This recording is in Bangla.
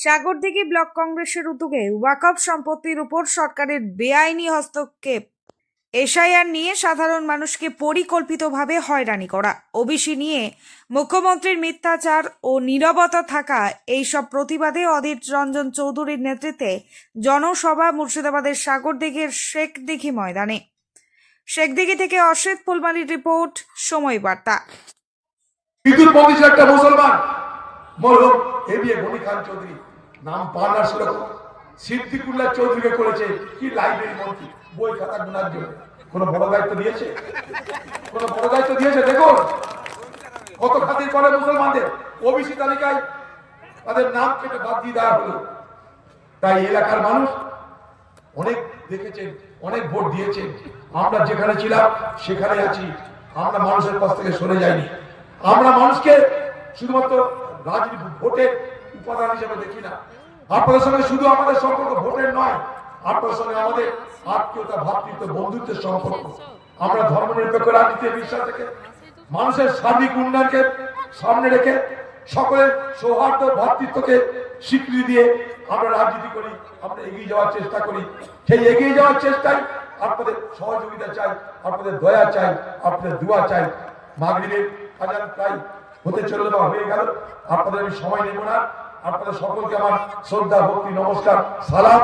সাগরদিঘি ব্লক কংগ্রেসের উদ্যোগে ওয়াকফ সম্পত্তির উপর সরকারের বেআইনি হস্তক্ষেপ, এসআইআর নিয়ে সাধারণ মানুষকে পরিকল্পিতভাবে হয়রানি করা, ওবিসি নিয়ে মুখ্যমন্ত্রীর মিথ্যাচার ও নীরবতা থাকা, এইসব প্রতিবাদে অধীর রঞ্জন চৌধুরীর নেতৃত্বে জনসভা মুর্শিদাবাদের সাগরদিঘির শেখদিঘি ময়দানে। শেখদিঘি থেকে অসিত ফুলমালির রিপোর্ট, সময় বার্তা। একটা মুসলমান মরহুম এবিএ গনি খান চৌধুরী নাম পানা সেরকম সিদ্দিকুল্লাহ চৌধুরীকে করেছে কি লাইব্রেরি মন্ত্রী, বই খাতা গুনার জন্য কোন বড় দায়িত্ব দিয়েছে? কোন বড় দায়িত্ব দিয়েছে? দেখুন কত খাতির করে মুসলমানদের, ওবিসি তালিকায় তাদের নাম কেটে বাদ দিয়ে দেওয়া হলো। তাই এলাকার মানুষ অনেক দেখেছেন, অনেক ভোট দিয়েছেন। আমরা যেখানে ছিলাম সেখানে আছি, আমরা মানুষের কাছ থেকে সরে যাইনি। আমরা মানুষকে শুধুমাত্র রাজনীতি ভোটের উপাদান হিসেবে দেখি না। আপনাদের সঙ্গে শুধু আমাদের সম্পর্ক ভোটের নয়, আপনাদের সঙ্গে আমাদের আত্মীয়তা, ভ্রাতৃত্ব, বন্ধুত্বের সম্পর্ক। আমরা ধর্মনিরপেক্ষ রাজনীতিতে বিশ্বাস রেখে মানুষের সার্বিক উন্নয়নকে সামনে রেখে সকলের সৌহার্দ্য, ভ্রাতৃত্বকে স্বীকৃতি দিয়ে আমরা রাজনীতি করি, আমরা এগিয়ে যাওয়ার চেষ্টা করি। সেই এগিয়ে যাওয়ার চেষ্টায় আপনাদের সহযোগিতা চাই, আপনাদের দয়া চাই, আপনাদের দোয়া চাই। মাগরিবের আজান প্রায় হতে চলল বা হয়ে গেল, আপনাদের আমি সময় নেব না। আপনাদের সকলকে আমার শ্রদ্ধা, ভক্তি, নমস্কার, সালাম।